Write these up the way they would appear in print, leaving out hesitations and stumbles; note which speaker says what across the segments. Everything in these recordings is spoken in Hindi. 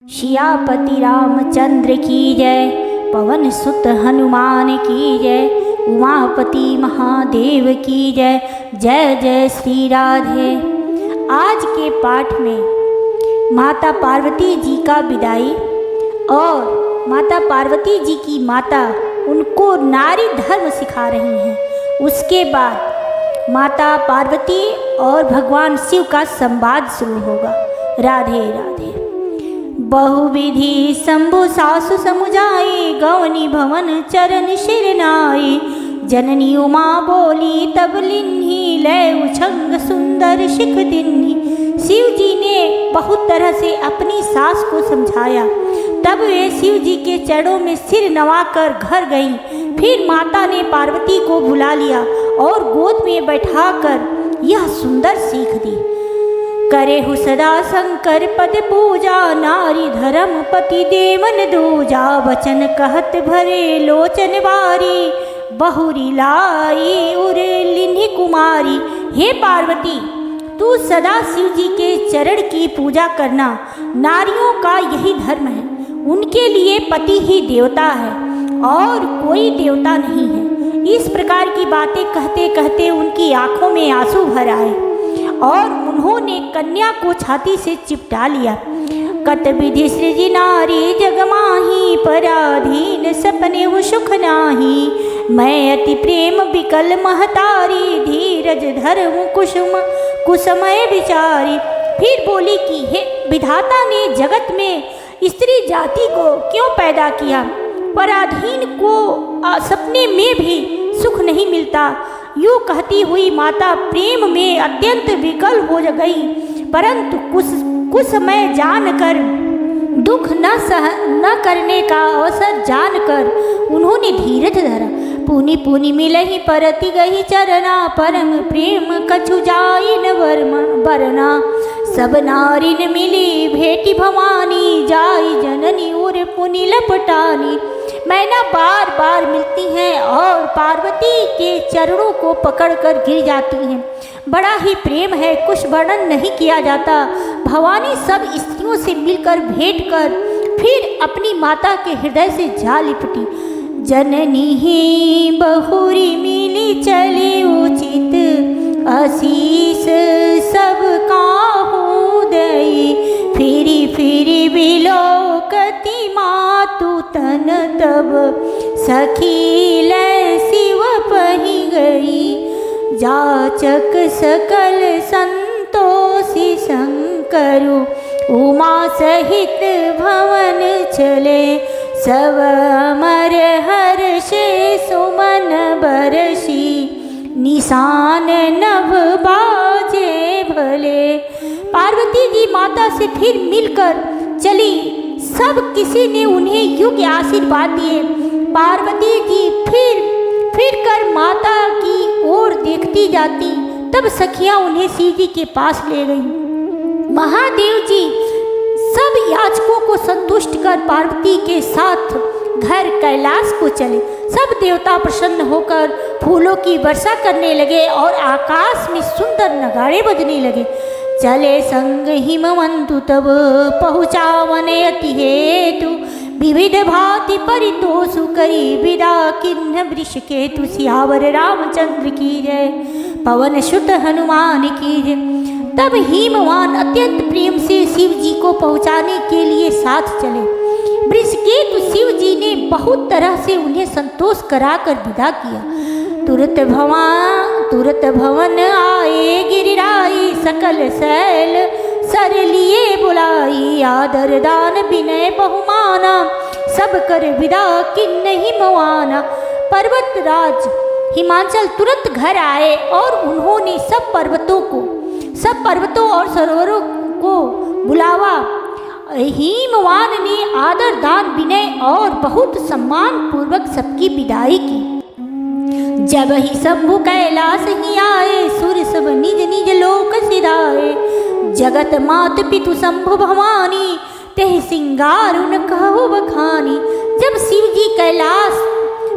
Speaker 1: सियापति रामचंद्र की जय, पवन सुत हनुमान की जय, उमापति महादेव की जय। जय जय श्री राधे। आज के पाठ में माता पार्वती जी का विदाई और माता पार्वती जी की माता उनको नारी धर्म सिखा रही हैं। उसके बाद माता पार्वती और भगवान शिव का संवाद शुरू होगा। राधे राधे। बहुविधि शंभु सासु समुझाई, गवनी भवन चरण शिरनाई। जननी उमा बोली तब लिन्ही, लय उछंग सुंदर शिख दिन्ही। शिव जी ने बहुत तरह से अपनी सास को समझाया। तब वे शिव जी के चरणों में सिर नवाकर घर गईं। फिर माता ने पार्वती को बुला लिया और गोद में बैठाकर यह सुंदर सीख दी। करे हु सदा शंकर पद पूजा, नारी धर्म पति देवन दूजा। वचन कहत भरे लोचन बारी, बहुरी लाई उर लिन्ही कुमारी। हे पार्वती, तू सदा शिव जी के चरण की पूजा करना। नारियों का यही धर्म है। उनके लिए पति ही देवता है और कोई देवता नहीं है। इस प्रकार की बातें कहते कहते उनकी आंखों में आंसू भर आए और उन्होंने कन्या को छाती से चिपटा लिया। कत विधि सृजि नारी जग माही, पराधीन सपने वो सुख नाही। मैं अति प्रेम विकल महतारी, धीरज धर्म कुसमय विचारी। फिर बोली कि हे विधाता ने जगत में स्त्री जाति को क्यों पैदा किया? पराधीन को सपने में भी सुख नहीं मिलता। यूँ कहती हुई माता प्रेम में अत्यंत विकल हो गई, परंतु कुछ समय जानकर दुख न करने का अवसर जानकर उन्होंने धीरज धरा। पुनि पुनि मिलहि परति गही चरना, परम प्रेम कछु जाई न वरना। सब नारिन मिली भेटी भवानी, जाई जननी उर पुनि लपटानी। मैना बार बार मिलती हैं और पार्वती के चरणों को पकड़कर गिर जाती हैं। बड़ा ही प्रेम है, कुछ वर्णन नहीं किया जाता। भवानी सब स्त्रियों से मिलकर भेंट कर फिर अपनी माता के हृदय से जा लिपटी। जननी ही बहुरी मिली चली उचित, आशीष सब काहू दई। फिरी फिरी बिलोकती मातु तन, तब सखी लय शिव पही गई। जाचक सकल संतोषी शंकरु, उमा सहित भवन चले। सब अमर हर्षे सुमन बरसी, निशान नभ बाजे भले। पार्वती जी माता से फिर मिलकर चली। सब किसी ने उन्हें योग्य आशीर्वाद दिए। पार्वती जी फिर कर माता की ओर देखती जाती। तब सखियां उन्हें शिव जी के पास ले गईं। महादेव जी सब याचकों को संतुष्ट कर पार्वती के साथ घर कैलाश को चले। सब देवता प्रसन्न होकर फूलों की वर्षा करने लगे और आकाश में सुंदर नगाड़े बजने लगे। चले संग हिमवंतु तब पहुँचावन अति हेतु, विविध भांति परितोषु करी विदा। किन्ह वृष केतु, सियावर रामचंद्र की जय, पवन सुत हनुमान की जय। तब हिमवान अत्यंत प्रेम से शिव जी को पहुँचाने के लिए साथ चले। वृषकेतु शिव जी ने बहुत तरह से उन्हें संतोष कराकर विदा किया। तुरत भवन आए गिरिराई, सकल शैल सर लिए बुलाई। आदर दान विनय बहुमाना, सब कर विदा किन्ह हिमवाना। पर्वत राज हिमाचल तुरंत घर आए और उन्होंने सब पर्वतों और सरोवरों को बुलावा। हिमवान ने आदर दान विनय और बहुत सम्मान पूर्वक सबकी विदाई की। जब ही शंभु कैलाश ही आए, सुर सब निज निज लोक सिधाए। जगत मात पितु शंभु भवानी, तेहि सिंगार उन कहु बखानी। जब शिव जी कैलाश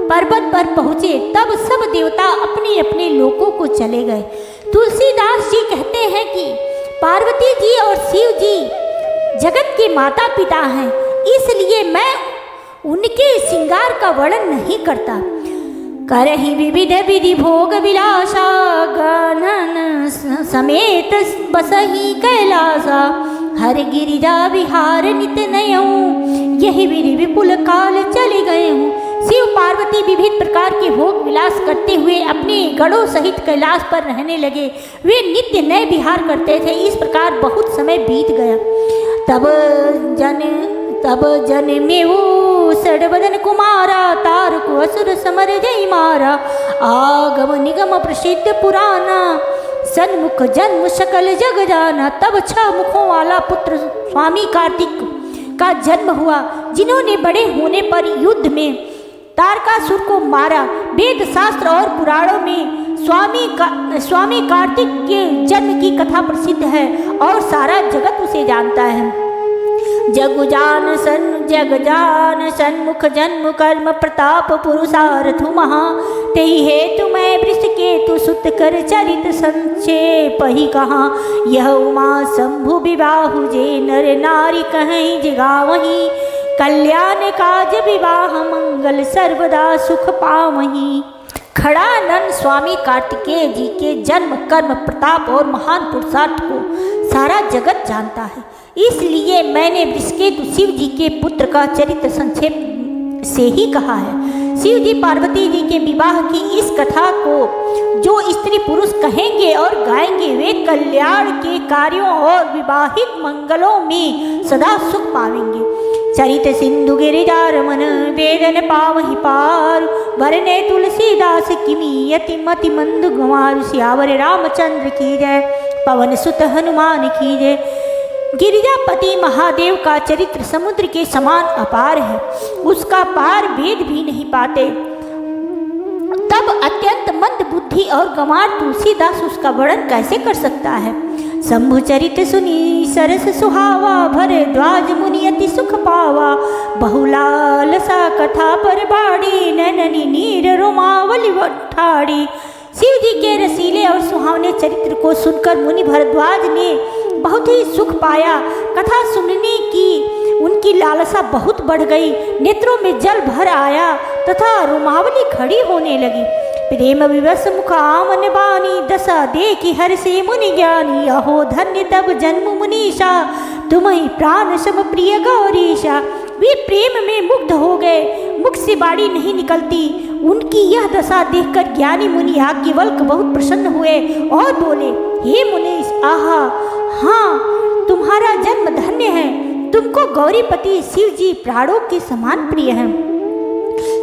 Speaker 1: पर्वत पर पहुँचे तब सब देवता अपने अपने लोकों को चले गए। तुलसीदास जी कहते हैं कि पार्वती जी और शिव जी जगत के माता पिता हैं, इसलिए मैं उनके श्रृंगार का वर्णन नहीं करता। करहि विविध विधि भोग विलासा, गणन समेत बसहि कैलासा। हर गिरिजा विहार नित नयऊँ, यही विधि विपुल काल चले गए हूँ। शिव पार्वती विविध प्रकार के भोग विलास करते हुए अपने गणों सहित कैलाश पर रहने लगे। वे नित्य नए विहार करते थे। इस प्रकार बहुत समय बीत गया। तब जन में वो षडवदन कुमारा, तारको असुर समर जय मारा। आगम निगम प्रसिद्ध पुराना, सन्मुख जन्म सकल जग जाना। तब 6 मुखों वाला पुत्र स्वामी कार्तिक का जन्म हुआ, जिन्होंने बड़े होने पर युद्ध में तारकासुर को मारा। वेद शास्त्र और पुराणों में स्वामी कार्तिक के जन्म की कथा प्रसिद्ध है और सारा जगत उसे जानता है। जग जान सन्मुख जन्म कर्म प्रताप पुरुषार्थ महा। तेहि हेतु मैं वृष केतु सुत कर चरित संक्षेप ही कहा। यह उमा शंभु विवाहु, जे नर नारी कहीं जिगावही। कल्याण काज विवाह मंगल, सर्वदा सुख पावही। खड़ानंद स्वामी कार्तिकेय जी के जन्म कर्म प्रताप और महान पुरुषार्थ को सारा जगत जानता है, इसलिए मैंने वृषकेतु शिव जी के पुत्र का चरित्र संक्षेप से ही कहा है। शिव जी पार्वती जी के विवाह की इस कथा को जो स्त्री पुरुष कहेंगे और गाएंगे, वे कल्याण के कार्यों और विवाहित मंगलों में सदा सुख पावेंगे। चरित सिंधु गिरिजारमन, वेदन पावहि पार। वरने तुलसीदास किमी यति मति मंद गंवार। सियावर रामचंद्र की जय, पवन सुत हनुमान की जय। गिरिजापति महादेव का चरित्र समुद्र के समान अपार है, उसका पार वेद भी नहीं पाते। तब अत्यंत मंद बुद्धि और गंवार तुलसीदास उसका वर्णन कैसे कर सकता है। शंभु चरित सुनी सरस सुहावा, भरद्वाज मुनि अति सुख पावा। बहुलाल सा कथा पर बाड़ी, नैननी नीर रोमावली ठाड़ी। शिव जी के रसीले और सुहावने चरित्र को सुनकर मुनि भरद्वाज ने बहुत ही सुख पाया। कथा सुनने की उनकी लालसा बहुत बढ़ गई, नेत्रों में जल भर आया तथा रोमावली खड़ी होने लगी। प्रेम विवश मुख आमन बानी, दशा देखी हर से मुनि ज्ञानी। अहो धन्य तब जन्म मुनीषा, तुम्हें प्राण सम प्रिय गौरीशा। वे प्रेम में मुग्ध हो गए, मुख से बाणी नहीं निकलती। उनकी यह दशा देखकर ज्ञानी मुनि याज्ञवल्क्य बहुत प्रसन्न हुए और बोले, हे मुनीष, आहा, हाँ, तुम्हारा जन्म धन्य है। तुमको गौरीपति शिव जी प्राणों के समान प्रिय हैं।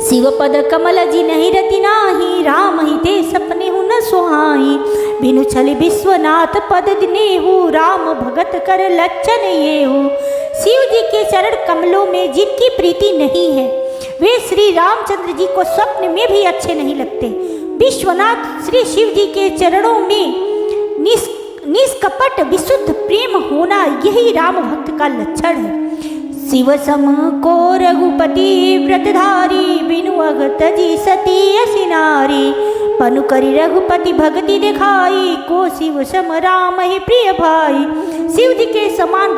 Speaker 1: शिव पद कमल जी नहीं रति नाही, राम ही ते सपने हूँ न सुहाई। बिनु छल विश्वनाथ पद दिनेहु, राम भगत कर लक्षण ये हो। शिव जी के चरण कमलों में जिनकी प्रीति नहीं है, वे श्री रामचंद्र जी को स्वप्न में भी अच्छे नहीं लगते। विश्वनाथ श्री शिव जी के चरणों में निष्कपट विशुद्ध प्रेम होना, यही राम भक्त का लक्षण है। शिव सम को रघुपति व्रतधारी, बिनु अगत जी सती असी नारी। पनु करी रघुपति भक्ति दिखाई, को शिव सम राम ही प्रिय भाई। शिव जी के समान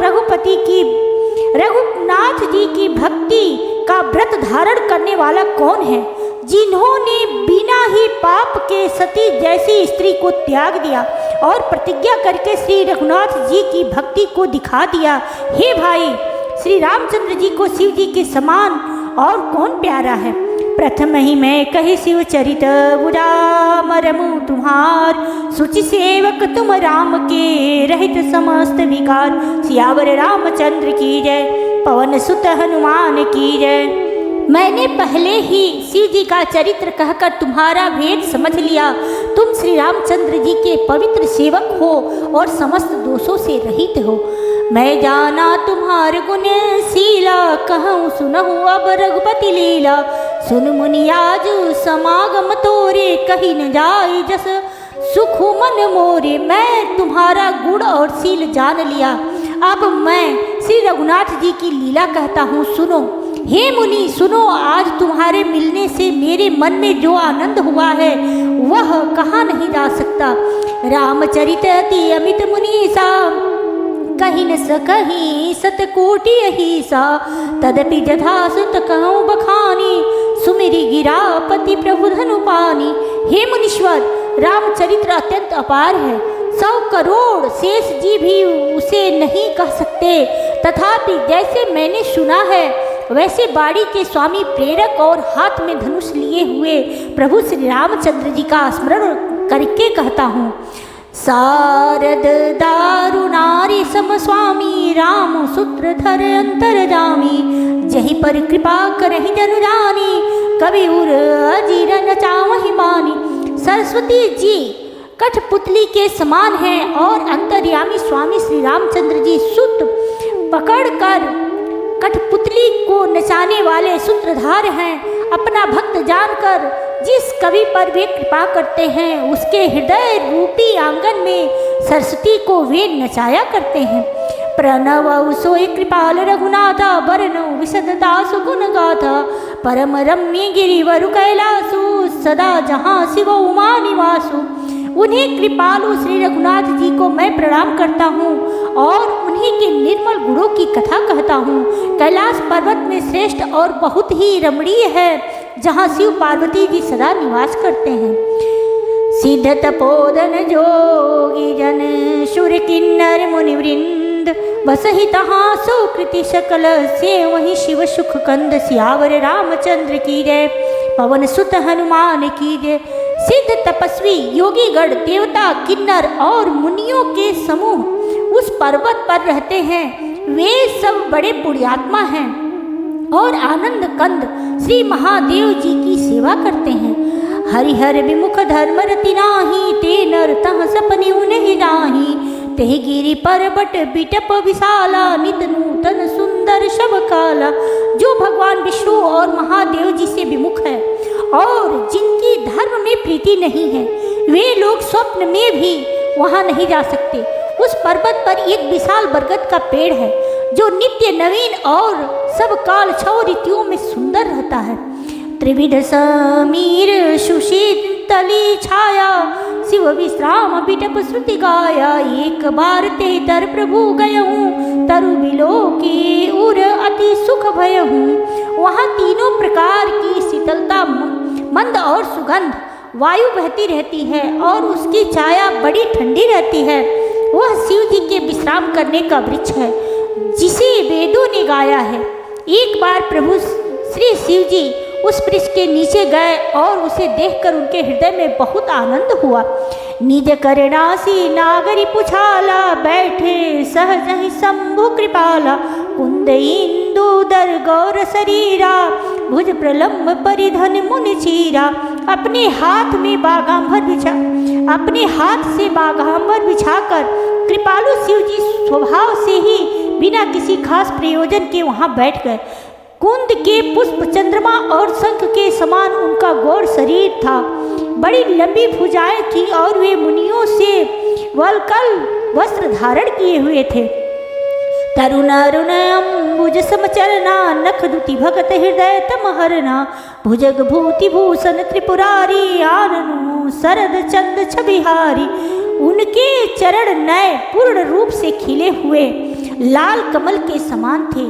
Speaker 1: रघुनाथ जी की भक्ति का व्रत धारण करने वाला कौन है, जिन्होंने बिना ही पाप के सती जैसी स्त्री को त्याग दिया और प्रतिज्ञा करके श्री रघुनाथ जी की भक्ति को दिखा दिया। हे भाई, श्री रामचंद्र जी को शिव जी के समान और कौन प्यारा है। प्रथम ही मैं कही शिव चरित, बुरा मरमु तुम्हार। सुचि सेवक तुम राम के, रहित समस्त विकार। सियावर रामचंद्र की जय, पवन सुत हनुमान की जय। मैंने पहले ही शिव जी का चरित्र कहकर तुम्हारा भेद समझ लिया। तुम श्री रामचंद्र जी के पवित्र सेवक हो और समस्त दोषों से रहित हो। मैं जाना तुम्हार गुण शीला, कहूँ सुनहु अब रघुपति लीला। सुन मुनि आज समागम तोरे, कही न जाई जस सुख मन मोरे। मैं तुम्हारा गुण और शील जान लिया, अब मैं श्री रघुनाथ जी की लीला कहता हूँ, सुनो। हे मुनि सुनो, आज तुम्हारे मिलने से मेरे मन में जो आनंद हुआ है वह कहाँ नहीं जा सकता। रामचरित अति अमित मुनीसा, कहीं न सकहीं सतकोटि अहिसा, तदपि जथा सुत कहूँ बखानी, सुमिरि गिरापति प्रभु धनु पानी। हे मुनीश्वर, रामचरित्र अत्यंत अपार है, 100 करोड़ शेष जी भी उसे नहीं कह सकते। तथापि जैसे मैंने सुना है वैसे बाड़ी के स्वामी प्रेरक और हाथ में धनुष लिए हुए प्रभु श्री रामचंद्र जी का स्मरण करके कहता हूँ। सारद दारुनारी सम स्वामी, राम सूत्रधर अंतरजामी, जही पर कृपा करहि जनु जानी, कवि उर अजीर नचावहि मानी। सरस्वती जी कठपुतली के समान हैं और अंतर्यामी स्वामी श्री रामचंद्र जी सूत पकड़कर कठपुतली को नचाने वाले सूत्रधार हैं। अपना भक्त जानकर जिस कवि पर वे कृपा करते हैं उसके हृदय रूपी आंगन में सरस्वती को वे नचाया करते हैं। प्रणव सोई कृपाल रघुनाथा, बरनौ विशदता सुगुण गाथा, परम रम्य गिरिवर कैलासु, सदा जहाँ शिव उमा निवासु। उन्हीं कृपालु श्री रघुनाथ जी को मैं प्रणाम करता हूँ और उन्हीं के निर्मल गुणों की कथा कहता हूँ। कैलाश पर्वत में श्रेष्ठ और बहुत ही रमणीय है, जहाँ शिव पार्वती जी सदा निवास करते हैं। सिद्ध तपोधन जोगी जन सुर किन्नर मुनिवृंद, बसहि तहाँ सुकृति सकल से वही शिव सुख कंद। सियावर रामचंद्र की जय, पवन सुत हनुमान की जय। सिद्ध तपस्वी योगीगण देवता किन्नर और मुनियों के समूह उस पर्वत पर रहते हैं। वे सब बड़े पुण्यात्मा हैं और आनंद कंद श्री महादेव जी की सेवा करते हैं। हरिहर विमुख धर्म रति नाही, ते नर तह सपनि उन्हें जाही, तेहि गिरि पर्वत बिटप विशाला, नित नूतन सुंदर शब काला। जो भगवान विष्णु और महादेव जी से विमुख है और जिनकी धर्म में प्रीति नहीं है, वे लोग स्वप्न में भी वहाँ नहीं जा सकते। उस पर्वत पर एक विशाल बरगद का पेड़ है जो नित्य नवीन और सब काल 6 ऋतुओं में सुंदर रहता है। त्रिविध समीर सुशीतली छाया, शिव विश्राम बिटप श्रुति गाया। एक बार ते तर प्रभु गयहूँ, तरु बिलो की उर अति सुख भयहूँ। वहाँ तीनों प्रकार की शीतलता, मंद और सुगंध वायु बहती रहती है और उसकी छाया बड़ी ठंडी रहती है। वह शिव जी के विश्राम करने का वृक्ष है जिसे वेदों ने गाया है। एक बार प्रभु श्री शिव जी उस वृक्ष के नीचे गए और उसे देखकर उनके हृदय में बहुत आनंद हुआ। निज करणासी नागरी पुछाला, बैठे सहज ही शंभु कृपाला। कुंद इंदु दर गौर शरीरा, भुज प्रलम्ब परिधन मुनि चीरा। अपने हाथ से बागांबर बिछाकर कृपालु शिव जी स्वभाव से ही बिना किसी खास प्रयोजन के वहाँ बैठ गए। कुंद के पुष्प चंद्रमा और शंख के समान उनका गौर शरीर था। बड़ी लंबी भुजाएं थी और वे मुनियों से वलकल वस्त्र धारण किए हुए थे। तरुण अरुण अम्बुज समचरना, नख दुति भगत हृदय तमहरना। भुजग भूति भूषण त्रिपुरारी, आननु शरद चंद छबिहारी। उनके चरण नए पूर्ण रूप से खिले हुए लाल कमल के समान थे।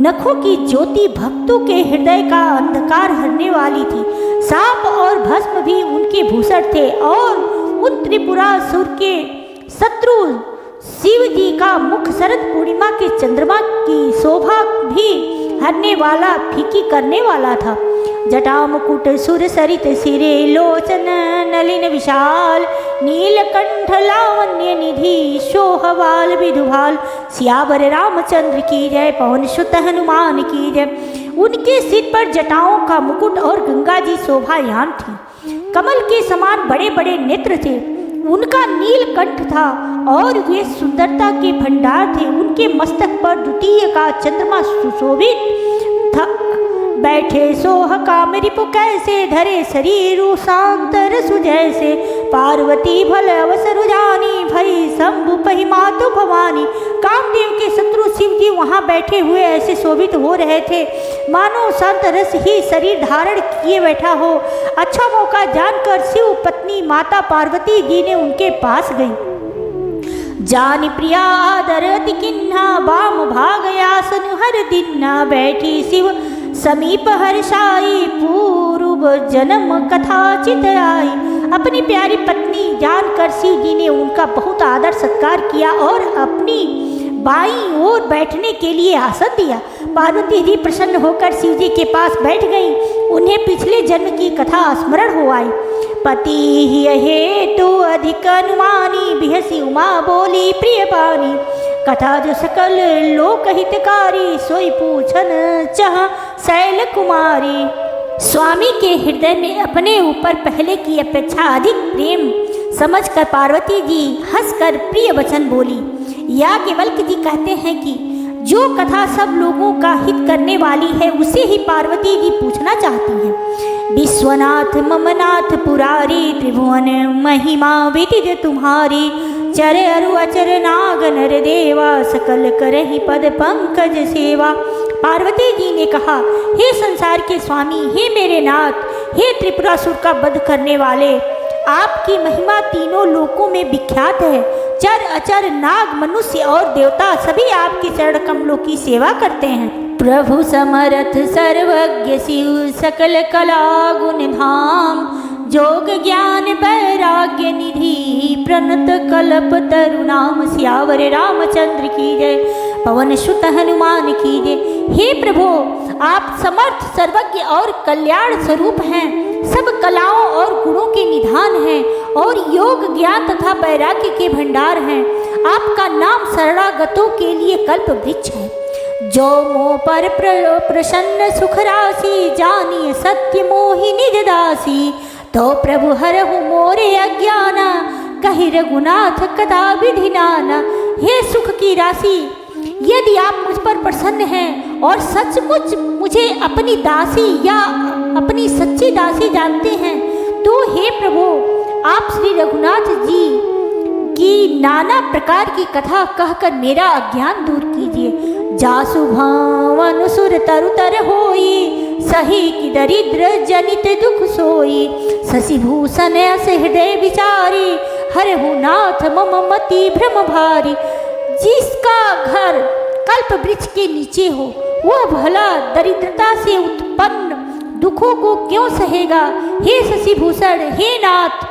Speaker 1: नखों की ज्योति भक्तों के हृदय का अंधकार हरने वाली थी। सांप और भस्म भी उनके भूषण थे और उन त्रिपुरासुर के शत्रु शिव जी का मुख शरद पूर्णिमा के चंद्रमा की शोभा भी हरने वाला, फीकी करने वाला था। जटा मुकुट सुर सरित सिरे, लोचन नलिन विशाल। नीलकंठ लावण्य निधि, शोहवाल विधुभाल। सियावर रामचंद्र की जय, पवन सुत हनुमान की जय। उनके सिर पर जटाओं का मुकुट और गंगा जी शोभायान थी। कमल के समान बड़े बड़े नेत्र थे। उनका नीलकंठ था और वे सुंदरता के भंडार थे। उनके मस्तक पर द्वितीय का चंद्रमा सुशोभित था। बैठे सोह काम रिपु कैसे, धरे शरीर शांत रसु जैसे। पार्वती भल अवसर जानी, भई शंभु पहि मातु भवानी। कामदेव के शत्रु शिव जी वहाँ बैठे हुए ऐसे शोभित हो रहे थे मानो शांत रस ही शरीर धारण किए बैठा हो। अच्छा मौका जानकर शिव पत्नी माता पार्वती जी ने उनके पास गई। जान प्रिया आदरति किन्हा बाम भागयासन हर दिन्ना बैठी शिव समीप हर्षाई पूर्व जन्म कथा चित आई। अपनी प्यारी पत्नी जानकर शिव जी ने उनका बहुत आदर सत्कार किया और अपनी बाईं ओर बैठने के लिए आसन दिया। पार्वती जी प्रसन्न होकर शिव जी के पास बैठ गई। उन्हें पिछले जन्म की कथा स्मरण हो आई। पति ही हेतु अधिक अनुमानी बिहसी उमा बोली प्रिय पानी। कथा जो सकल लोक हितकारी सोई पूछन चाह शैल कुमारी। स्वामी के हृदय में अपने ऊपर पहले की अपेक्षा अधिक प्रेम समझकर पार्वती जी हंसकर प्रिय वचन बोली। याज्ञवल्क्य जी कहते हैं कि जो कथा सब लोगों का हित करने वाली है उसे ही पार्वती जी पूछना चाहती हैं। विश्वनाथ ममनाथ पुरारी त्रिभुवन महिमा विदित तुम्हारी। चर अरु अचर नाग नर देवा सकल करहि पद पंकज सेवा। पार्वती जी ने कहा, हे संसार के स्वामी, हे मेरे नाथ, हे त्रिपुरासुर का वध करने वाले, आपकी महिमा तीनों लोकों में विख्यात है। चर अचर नाग मनुष्य और देवता सभी आपके चरण कमलों की सेवा करते हैं। प्रभु समर्थ सर्वज्ञ शिव सकल कला गुण धाम। जोग ज्ञान वैराग्य निधि प्रणत कल्प तरु नाम। सियावर रामचंद्र की जय, पवन सुत हनुमान की जय। हे प्रभु, आप समर्थ सर्वज्ञ और कल्याण स्वरूप हैं, सब कलाओं और गुणों के निधान हैं और योग ज्ञान तथा वैराग्य के भंडार हैं। आपका नाम शरणागतों के लिए कल्प वृक्ष है। जो मोह पर प्रसन्न सुख राशि जानिए सत्य मोहि निज दासी। तो प्रभु हरहु मोरे अज्ञाना कहि रघुनाथ कथा विधि नाना। हे सुख की राशि, यदि आप मुझ पर प्रसन्न हैं और सचमुच मुझे अपनी दासी या अपनी सच्ची दासी जानते हैं तो हे प्रभु, आप श्री रघुनाथ जी की नाना प्रकार की कथा कहकर मेरा अज्ञान दूर कीजिए। जासु भावन सुर तरु तर होई सही की दरिद्र जनित दुख सोई। शशि भूषण अस हृदय विचारी हरहु नाथ मम मति भ्रम भारी। जिसका घर कल्प वृक्ष के नीचे हो वह भला दरिद्रता से उत्पन्न दुखों को क्यों सहेगा। हे शशि भूषण, हे नाथ,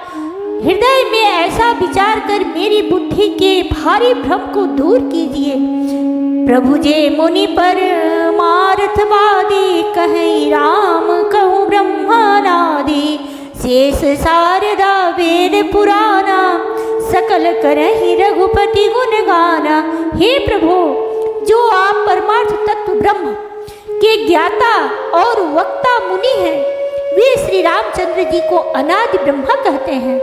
Speaker 1: हृदय में ऐसा विचार कर मेरी बुद्धि के भारी भ्रम को दूर कीजिए। प्रभु जे मुनि पर मारथवादी कहीं राम कहूँ ब्रह्मानादि। शेष शारदा वेद पुराना सकल करहि रघुपति गुण गाना। हे प्रभु, जो आप परमार्थ तत्व ब्रह्म के ज्ञाता और वक्ता मुनि हैं, वे श्री रामचंद्र जी को अनादि ब्रह्मा कहते हैं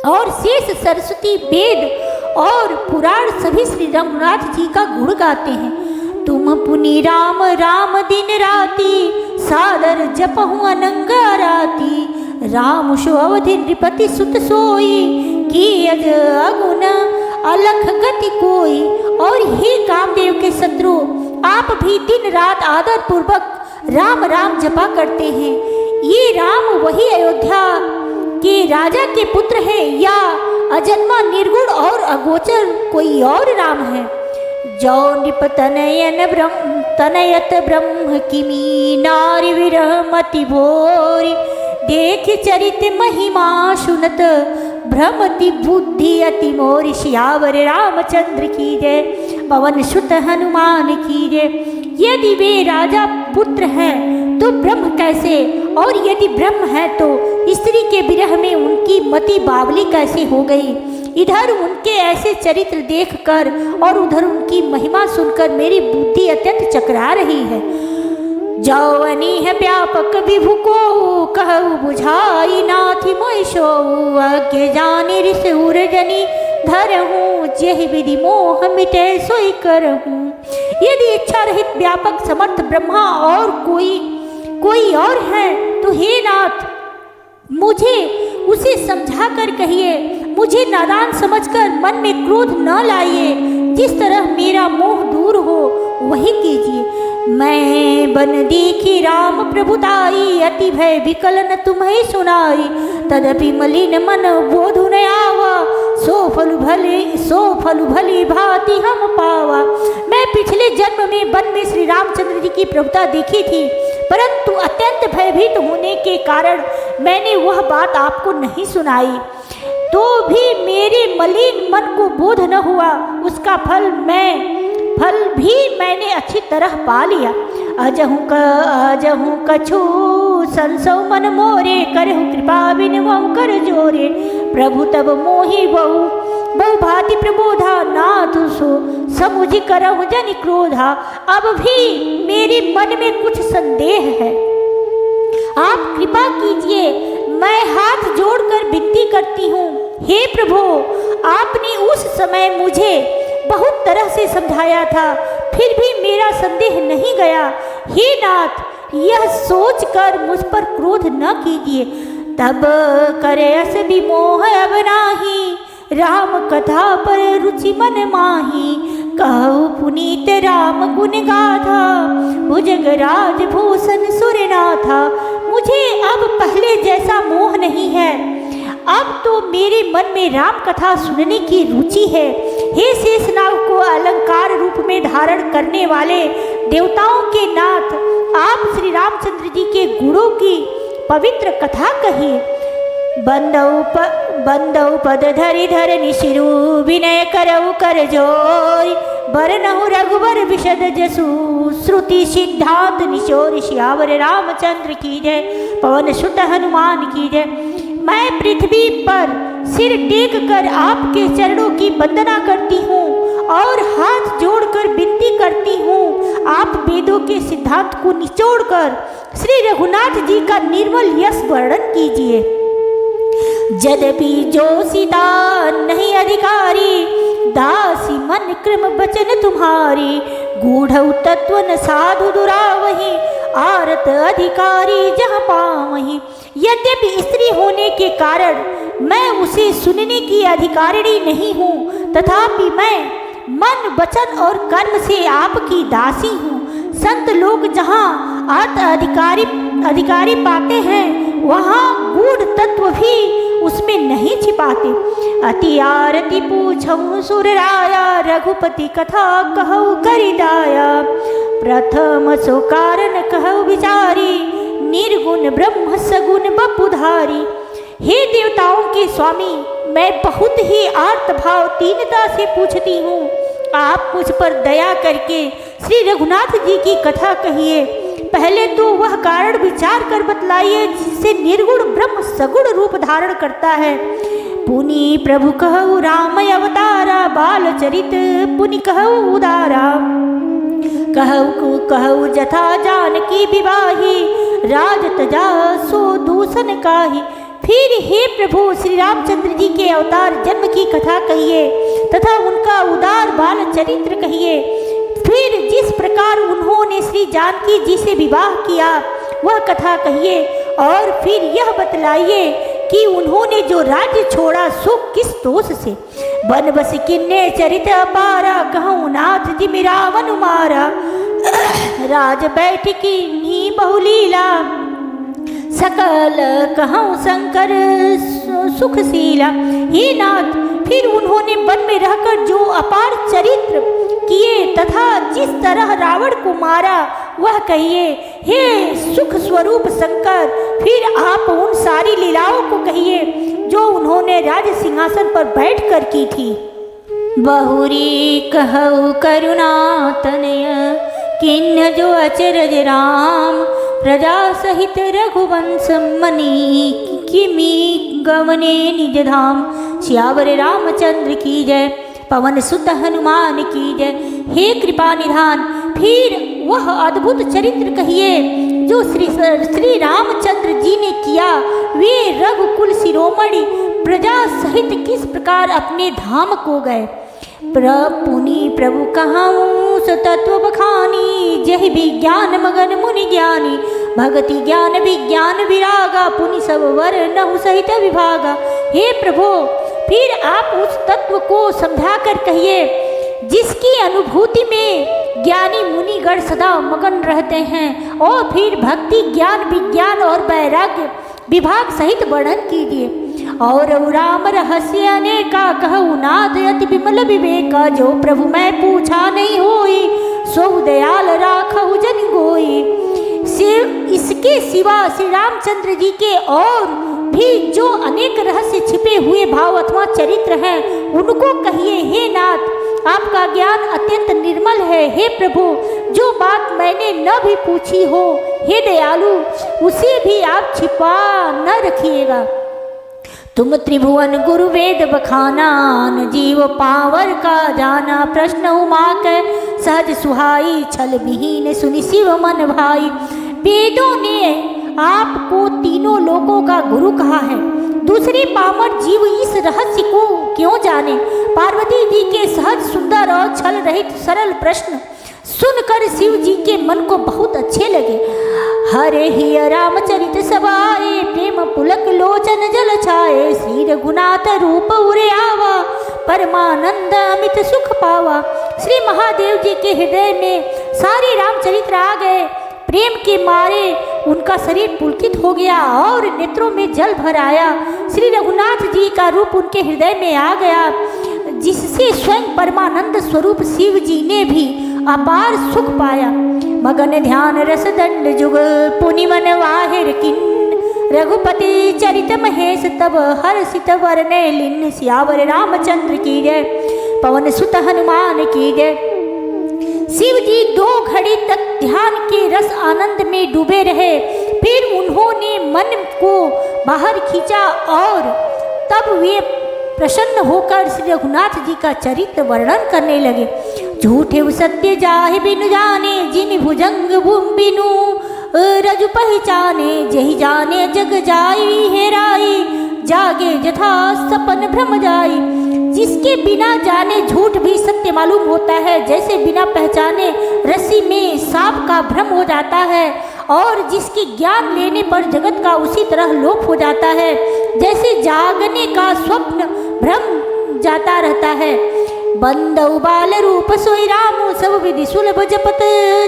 Speaker 1: और शेष सरस्वती वेद और पुराण सभी श्री रघुनाथ जी का गुण गाते हैं। तुम पुनि राम राम दिन राति सादर जपहु अनंग राति। राम सो अवधि नृपति सुत सोई की अज अगुन अलख गति कोई। और हे कामदेव के शत्रु, आप भी दिन रात आदर पूर्वक राम राम जपा करते हैं। ये राम वही अयोध्या के राजा के पुत्र हैं या अजन्मा निर्गुण और अगोचर कोई और राम है। जो नृप तनयन ब्रह्म तनयत ब्रह्म किमी नारी विरह मति भोरी। देख चरित महिमा सुनत भ्रमति बुद्धि अति मोरी। सियावर रामचंद्र की जय, पवन सुत हनुमान की जय। यदि वे राजा पुत्र हैं तो ब्रह्म कैसे, और यदि ब्रह्म है तो स्त्री के विरह में उनकी मति बावली कैसे हो गई। इधर उनके ऐसे चरित्र देखकर और उधर उनकी महिमा सुनकर मेरी बुद्धि अत्यंत चकरा रही है। जौवनी है व्यापक विभु को कहु बुझाई नाथी मोहि सोऊ। अज्ञ जानि ऋष उर्जनी धरहूँ जेहि विधि मोह मिटे सोई करहूँ। यदि इच्छा रहित व्यापक समर्थ ब्रह्मा और कोई और है तो हे नाथ, मुझे उसे समझा कर कहिए। मुझे नादान समझकर मन में क्रोध न लाइए। जिस तरह मेरा मोह दूर हो वही कीजिए। मैं बन देखी राम प्रभुताई अति भय विकलन तुम्हें सुनाई। तदपि मलिन मन बोधु न आवा सो फल भली भांति हम पावा। मैं पिछले जन्म में वन में श्री रामचंद्र जी की प्रभुता देखी थी, परंतु अत्यंत भयभीत होने के कारण मैंने वह बात आपको नहीं सुनाई। तो भी मेरे मलिन मन को बोध न हुआ, उसका फल भी मैंने अच्छी तरह पा लिया। अजहू कछु संसो मन मोरे, करहु कृपा बिन वहु कर जोरे। प्रभु तब मोहि बहु भांति प्रबोधा, नाथ सो समुझ करहु जन क्रोधा। अब भी मेरे मन में कुछ संदेह है, आप कृपा कीजिए। मैं हाथ जोड़कर विनती करती हूँ, हे प्रभु, आपने उस समय मुझे बहुत तरह से समझाया था, फिर भी मेरा संदेह नहीं गया। हे नाथ, यह सोचकर मुझ पर क्रोध न कीजिए। तब करे अस विमोह अब नाही, राम कथा पर रुचि मन माही। कहु पुनीत राम गुण गाथा, भुजगराज भूषण सुरनाथा। मुझे अब पहले जैसा मोह नहीं है, अब तो मेरे मन में राम कथा सुनने की रुचि है। हे शेषनाग को अलंकार रूप में धारण करने वाले देवताओं के नाथ, आप श्री रामचंद्र जी के गुणों की पवित्र कथा कहिए। बंदौ पद धरि धरनि शिरु, विनय करऊ कर जोर। बरनहु रघुबर विशद जसु, श्रुति सिद्धांत निशोर। सियावर रामचंद्र की जय, पवन सुत हनुमान की जय। मैं पृथ्वी पर सिर टेक कर आपके चरणों की वंदना करती हूँ और हाथ जोड़कर विनती करती हूँ, आप वेदों के सिद्धांत को निचोड़कर श्री रघुनाथ जी का निर्मल यश वर्णन कीजिए। यद्यपि जो सीता नहीं अधिकारी, दासी मन क्रम वचन तुम्हारी। गूढ़ तत्व न साधु दुरावही, आरत अधिकारी जहाँ पावही। यद्यपि स्त्री होने के कारण मैं उसे सुनने की अधिकारिणी नहीं हूँ, तथापि मैं मन वचन और कर्म से आपकी दासी हूँ। संत लोग जहाँ अधिकारी पाते हैं, वहाँ गूढ़ तत्व भी उसमें नहीं छिपाते। अति आरती पूछऊँ सुर राया, रघुपति कथा कहऊ करिदाया। प्रथम सो कारण कहऊ विचारी, निर्गुण ब्रह्म सगुण बपुधारी। हे देवताओं के स्वामी, मैं बहुत ही आर्तभाव दीनता से पूछती हूँ, आप मुझ पर दया करके श्री रघुनाथ जी की कथा कहिए। पहले तो वह कारण विचार कर बतलाइए जिससे निर्गुण ब्रह्म सगुण रूप धारण करता है। पुनि प्रभु कहु राम अवतारा, बाल चरित पुनि कहु उदारा। कहु जथा जानकी विवाही, राज तजा सो दूषण काही। फिर हे प्रभु श्री रामचंद्र जी के अवतार जन्म की कथा कहिए तथा उनका उदार बाल चरित्र कहिए। फिर जिस प्रकार उन्होंने श्री जानकी जी से विवाह किया वह कथा कहिए, और फिर यह बतलाइए कि उन्होंने जो राज्य छोड़ा सो किस दोष से। वन बस किन्ने चरित अपारा, कहूँ नाथ जी रावण मारा। राज बैठकी नी बहुलीला, सकल कहूँ शंकर सुखशीला। हे नाथ, फिर उन्होंने वन में रहकर जो अपार चरित्र किए तथा जिस तरह रावण को मारा वह कहिए। हे सुख स्वरूप शंकर, फिर आप उन सारी लीलाओं को कहिए जो उन्होंने राज सिंहासन पर बैठकर की थी। बहुरी कहु करुणा तनय, किन्न जो अचरज राम। प्रजा सहित रघुवंश मनी, किमी गवने निज धाम। सियावर रामचंद्र की जय, पवन सुत हनुमान की जय। हे कृपा निधान, फिर वह अद्भुत चरित्र कहिए जो श्री रामचंद्र जी ने किया। वे रघुकुल शिरोमणि प्रजा सहित किस प्रकार अपने धाम को गए। पुनि प्रभु कहूँ सतत्व बखानी, जहि विज्ञान मगन मुनि ज्ञानी। भगति ज्ञान विज्ञान विरागा, पुनि सब वर नहु सहित विभागा। हे प्रभु, फिर आप उस तत्व को समझा कर कहिए जिसकी अनुभूति में ज्ञानी मुनिगण सदा मगन रहते हैं, और फिर भक्ति ज्ञान विज्ञान और वैराग्य विभाग सहित वर्णन कीजिए। और राम रहस्य अनेका कहु नाद अति विमल विवेका। जो प्रभु मैं पूछा नहीं होई सो दयाल राखहु जन गोई। इसके सिवा श्री रामचंद्र जी के और भी जो अनेक रहस्य छिपे हुए भाव अथवा चरित्र हैं उनको कहिए हे नाथ, आपका ज्ञान अत्यंत निर्मल है। हे प्रभु, जो बात मैंने न भी पूछी हो हे दयालु उसे भी आप छिपा न रखिएगा। तुम त्रिभुवन गुरु वेद बखाना न जीव पावर का जाना। प्रश्न उमा के सहज सुहाई छल विहीन सुनि शिव मन भाई। वेदों ने आपको तीनों लोकों का गुरु कहा है, दूसरे पामर जीव इस रहस्य को क्यों जाने। पार्वती जी के सहज सुंदर और छल रहित सरल प्रश्न सुनकर शिव जी के मन को बहुत अच्छे लगे। हरे ही रामचरित सवाए प्रेम पुलक लोचन जल छाए। श्री रघुनाथ रूप उरे आवा परमानंद अमित सुख पावा। श्री महादेव जी के हृदय में सारे रामचरित्र आ गए। प्रेम के मारे उनका शरीर पुलकित हो गया और नेत्रों में जल भर आया। श्री रघुनाथ जी का रूप उनके हृदय में आ गया, जिससे स्वयं परमानंद स्वरूप शिव जी ने भी अपार सुख पाया। मगन ध्यान रस दंड जुगल पुनिमन वाहिर किन। रघुपति चरित महेश तब हर्षित वरने लिन। सियावर रामचंद्र की जय, पवन सुत हनुमान की जय। शिव जी 2 घड़ी तक ध्यान के रस आनंद में डूबे रहे। फिर उन्होंने मन को बाहर खींचा और तब वे प्रसन्न होकर श्री रघुनाथ जी का चरित्र वर्णन करने लगे। झूठे सत्य जाहि बिनु जाने जिन भुजंग भूम बिनु रजु पहचाने। जहि जाने जग जाई हेराई जागे जथा सपन भ्रम जाई। जिसके बिना जाने झूठ भी सत्य मालूम होता है, जैसे बिना पहचाने रस्सी में सांप का भ्रम हो जाता है। और जिसके ज्ञान लेने पर जगत का उसी तरह लोप हो जाता है, जैसे जागने का स्वप्न भ्रम जाता रहता है। बंदउ बाल रूप सोई रामु सब विधि सुलभ जपत।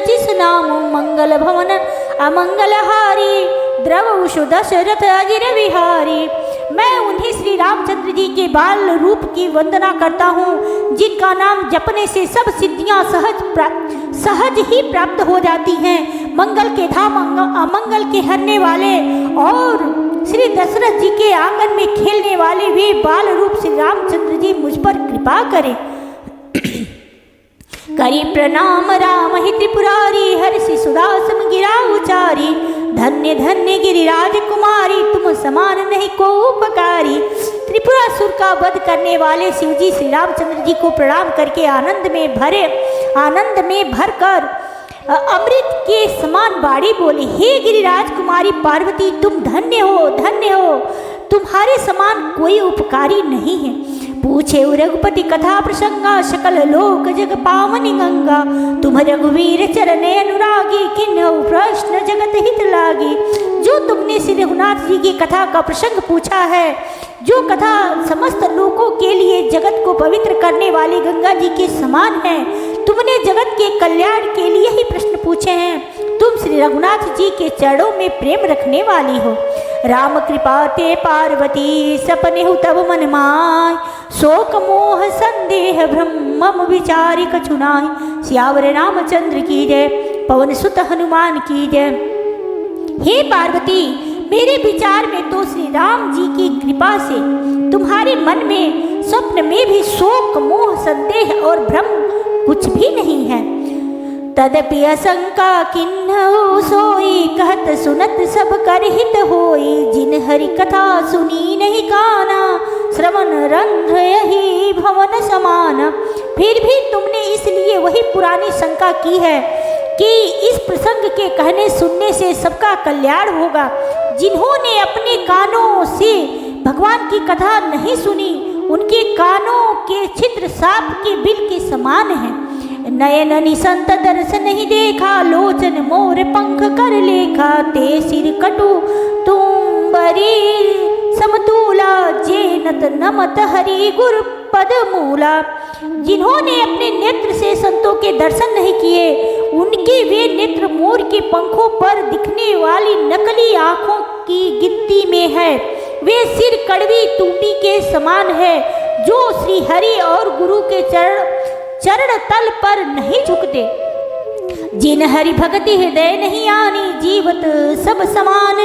Speaker 1: जिस नाम मंगल भवन अमंगल हारी द्रव दशरथ अजिर विहारी। मैं उन्हीं श्री रामचंद्र जी के बाल रूप की वंदना करता हूँ, जिनका नाम जपने से सब सिद्धियाँ सहज ही प्राप्त हो जाती हैं। मंगल के धाम अमंगल के हरने वाले और श्री दशरथ जी के आंगन में खेलने वाले वे बाल रूप श्री रामचंद्र जी मुझ पर कृपा करें। करी प्रणाम राम ही त्रिपुरारी हर्षि सुदासम गिरा उचारी। धन्य धन्य गिरिराज कुमारी तुम समान नहीं को उपकारी। त्रिपुरासुर का वध करने वाले शिवजी श्री रामचंद्र जी को प्रणाम करके आनंद में भरकर अमृत के समान बाड़ी बोले, हे गिरिराज कुमारी पार्वती तुम धन्य हो, धन्य हो। तुम्हारे समान कोई उपकारी नहीं है। पूछे रघुपति कथा प्रसंगा सकल लोक जग पावनी गंगा। तुम रघुवीर चरणे अनुरागी किन्हु प्रश्न जगत हित लागी। जो तुमने श्री रघुनाथ जी की कथा का प्रसंग पूछा है, जो कथा समस्त लोकों के लिए जगत को पवित्र करने वाली गंगा जी के समान है, तुमने जगत के कल्याण के लिए ही प्रश्न पूछे हैं। तुम श्री रघुनाथ जी के चरणों में प्रेम रखने वाली हो। राम कृपा ते पार्वती सपने हु तब मन माय। शोक मोह संदेह भ्रम विचारी कछु नाहि। सियावर रामचंद्र की जय, पवन सुत हनुमान की जय। हे पार्वती, मेरे विचार में तो श्री राम जी की कृपा से तुम्हारे मन में स्वप्न में भी शोक मोह संदेह और भ्रम कुछ भी नहीं है। तदपि असंका किन्हु सोई कहत सुनत सब कर हित होई। जिन हरि कथा सुनी नहीं काना श्रवण रंध्र यही भवन समान। फिर भी तुमने इसलिए वही पुरानी शंका की है कि इस प्रसंग के कहने सुनने से सबका कल्याण होगा। जिन्होंने अपने कानों से भगवान की कथा नहीं सुनी, उनके कानों के छिद्र सांप के बिल के समान हैं। नयन निसंत दर्श नहीं देखा, लोचन मोर पंख कर लेखा। ते सिर कटु तुम बरी समतूला, जेनत नमत हरि गुरु पद मूला। जिन्होंने अपने नेत्र से संतों के दर्शन नहीं किए, उनके वे नेत्र मोर के पंखों पर दिखने वाली नकली आँखों की गिनती में है। वे सिर कड़वी तूंबी के समान है जो श्री हरि और गुरु के चरण तल पर नहीं झुकते। जिन हरि भक्ति हृदय नहीं आनी, जीवत सब समान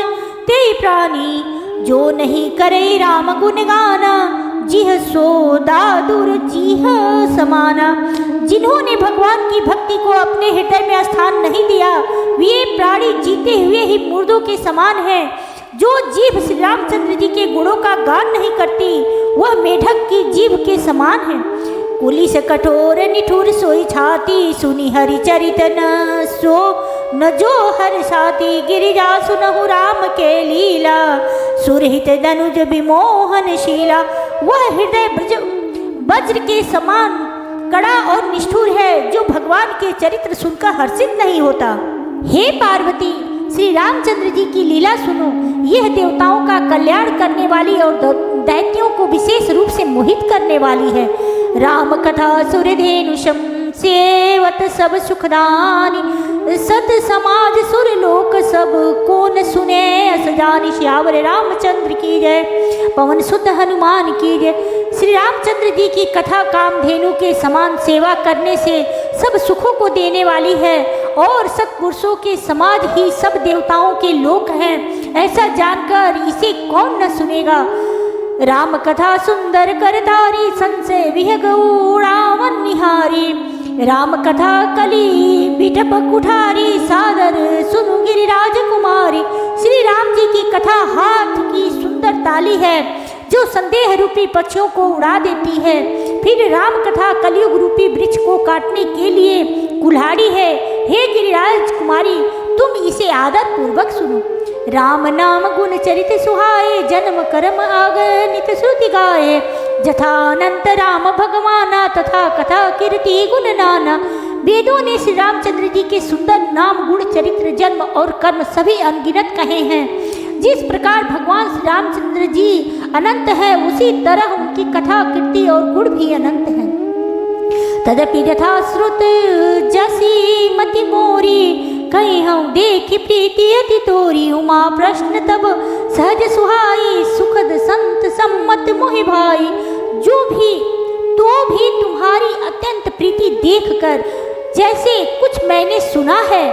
Speaker 1: ते प्राणी। जो नहीं करे राम गुण गाना, जिह सो दादुर जिह समाना। जिन्होंने भगवान की भक्ति को अपने हृदय में स्थान नहीं दिया, वे प्राणी जीते हुए ही मुर्दों के समान हैं। जो जीभ श्री रामचंद्र जी के गुणों का गान नहीं करती, वह मेढक की जीभ के समान है। कुलिस कठोर निठुर सोई छाती, सुनी हरि चरित न जो हर साथी। गिरिजा सुनहु राम के लीला, सुरहित दनुज विमोहन शीला। वह हृदय वज्र के समान कड़ा और निष्ठुर है, जो भगवान के चरित्र सुनकर हर्षित नहीं होता। हे पार्वती, श्री रामचंद्र जी की लीला सुनो। यह देवताओं का कल्याण करने वाली और दैत्यों को विशेष रूप से मोहित करने वाली है। राम कथा सुरधेनुषम सेवत सब सुखदानी, सत समाज सुर लोक सब कौन सुने अस जानी। श्यावर रामचंद्र की जय, पवन सुत हनुमान की जय। श्री रामचंद्र जी की कथा कामधेनु के समान सेवा करने से सब सुखों को देने वाली है, और सत्पुरुषों के समाज ही सब देवताओं के लोक हैं। ऐसा जानकर इसे कौन न सुनेगा। राम कथा सुंदर करतारी, संशय विहग उड़ावन निहारी। राम कथा कली बिटप कुठारी, सादर सुनु गिरिराज कुमारी। श्री राम जी की कथा हाथ की सुंदर ताली है, जो संदेह रूपी पक्षियों को उड़ा देती है। फिर राम कथा कलयुग रूपी वृक्ष को काटने के लिए कुल्हाड़ी है। हे गिरिराज कुमारी, तुम इसे आदर पूर्वक सुनो। राम नाम गुण चरित सुहाए, जन्म कर्म अगणित श्रुति गाए। जथानंत राम भगवाना, तथा कथा कीर्ति गुण नाना। वेदों ने श्री रामचंद्र जी के सुंदर नाम गुण चरित्र जन्म और कर्म सभी अनगिनत कहे हैं। जिस प्रकार भगवान श्री रामचंद्र जी अनंत है, उसी तरह उनकी कथा कीर्ति और गुण भी अनंत है। तदपि यथा श्रुत जसी मति मोरी, कहीं हम देखी प्रीति अति तोरी। उमा प्रश्न तब सहज सुहाई, सुखद संत सम्मत मोहि भाई। तो भी तुम्हारी अत्यंत प्रीति देखकर, जैसे कुछ मैंने सुना है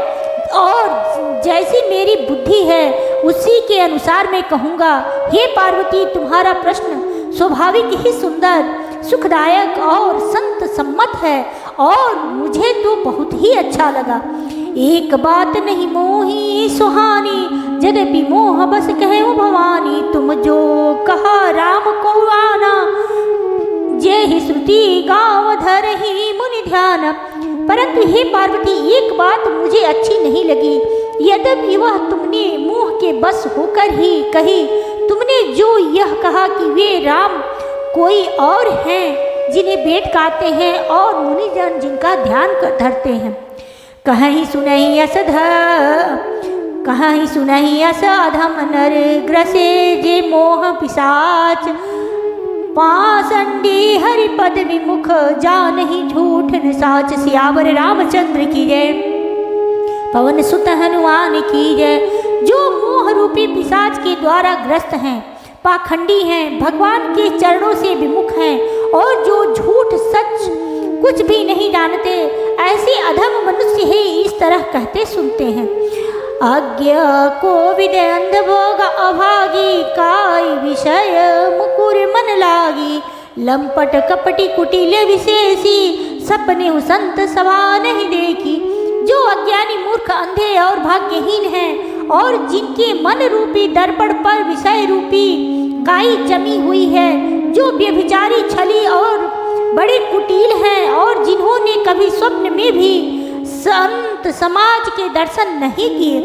Speaker 1: और जैसी मेरी बुद्धि है, उसी के अनुसार मैं कहूँगा। हे पार्वती, तुम्हारा प्रश्न स्वाभाविक ही सुंदर, सुखदायक और संत सम्मत है, और मुझे तो बहुत ही अच्छा लगा। एक बात नहीं मोही सुहानी, यद्यपि मोह बस कहे भवानी। तुम जो कहा राम को आना, जे ही श्रुति गाँव धर ही मुनि ध्यान। परंतु हे पार्वती, एक बात मुझे अच्छी नहीं लगी, यद्यपि वह तुमने मोह के बस होकर ही कही। तुमने जो यह कहा कि वे राम कोई और हैं, जिन्हें वेद गाते हैं और मुनिजन जिनका ध्यान धरते हैं। कहीं सुनहि अस अधम नर ग्रसे, जे मोह पिशाच। पाषंडी हरिपद विमुख, जानहि झूठ न साच। सियावर रामचंद्र की जय, पवन सुत हनुमान की जय। जो मोह रूपी पिशाच के द्वारा ग्रस्त हैं, पाखंडी हैं, भगवान के चरणों से विमुख हैं, और जो झूठ सच कुछ भी नहीं जानते, ऐसे अधम मनुष्य ही इस तरह कहते सुनते हैं। अज्ञा को विद अंधभोग अभागी, काय विषय मुकुर मन लागी। लंपट कपटी कुटिल विशेषी, सपने संत सभा नहीं देखी। जो अज्ञानी मूर्ख अंधे और भाग्यहीन हैं, और जिनके मन रूपी दर्पण पर विषय रूपी काई जमी हुई है, जो व्यभिचारी छली और बड़े कुटिल हैं, और जिन्होंने कभी स्वप्न में भी संत समाज के दर्शन नहीं किए।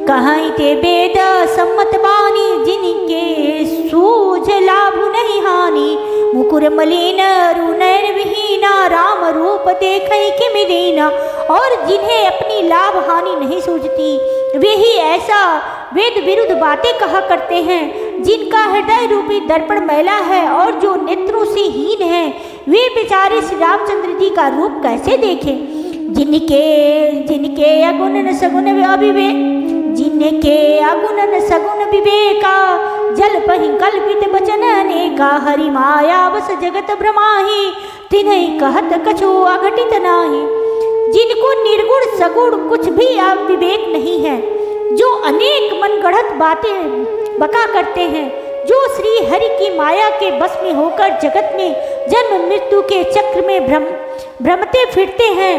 Speaker 1: कहीं ते वेद सम्मत बानी, जिनके सूझ लाभ नहीं हानि। मुकुर मलिन रुनैर विहीना, राम रूप देखै किम दीना। और जिन्हें अपनी लाभ हानि नहीं सूझती, वे ही ऐसा वेद विरुद्ध बातें कहा करते हैं। जिनका हृदय रूपी दर्पण मैला है, और जो नेत्रों से हीन है, वे बेचारे श्री रामचंद्र जी का रूप कैसे देखें। जिनके अगुण न सगुन अभिवेक, जिन जिनके अगुणन सगुण विवेका जल पहि कल्पित बचन अनेका हरि माया बस जगत भ्रमाहि तिन्हि कहत कछु अघटित नाही। जिनको निर्गुण सगुण कुछ भी विवेक नहीं है, जो अनेक मनगढ़ंत बातें बका करते हैं, जो श्री हरि की माया के बस में होकर जगत में जन्म मृत्यु के चक्र में भ्रमते फिरते हैं,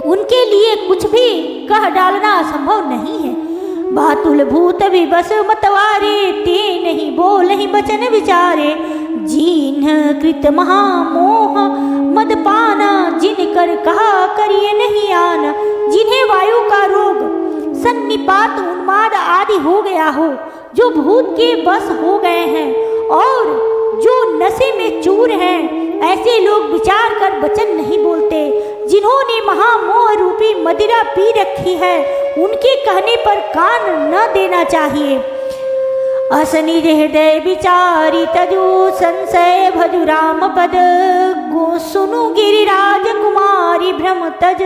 Speaker 1: उनके लिए कुछ भी कह डालना असंभव नहीं है। बातुल भूत विबस मतवारे ते नहीं बोल ही बचन विचारे। जिन्ह कृत महामोह मदपाना जिन कर कहा करिए नहीं आना। जिन्हें वायु का रोग सन्निपात उन्माद आदि हो गया हो, जो भूत के बस हो गए हैं और जो नशे में चूर हैं, ऐसे लोग विचार कर वचन नहीं बोलते। जिन्होंने महामोह रूपी मदिरा पी रखी है, उनके कहने पर कान न देना चाहिए। असनिज हृदय विचारी तजु संशय भजु राम पद गो सुनु गिरिराज कुमारी भ्रम तज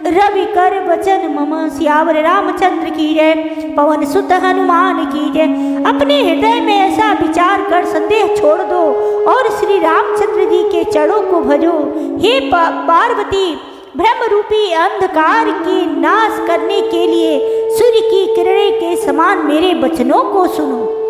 Speaker 1: रवि कर वचन मम। सियावर रामचंद्र की जय, पवन सुत हनुमान की जय। अपने हृदय में ऐसा विचार कर संदेह छोड़ दो और श्री रामचंद्र जी के चरणों को भजो। हे पार्वती, भ्रम रूपी अंधकार के नाश करने के लिए सूर्य की किरणें के समान मेरे वचनों को सुनो।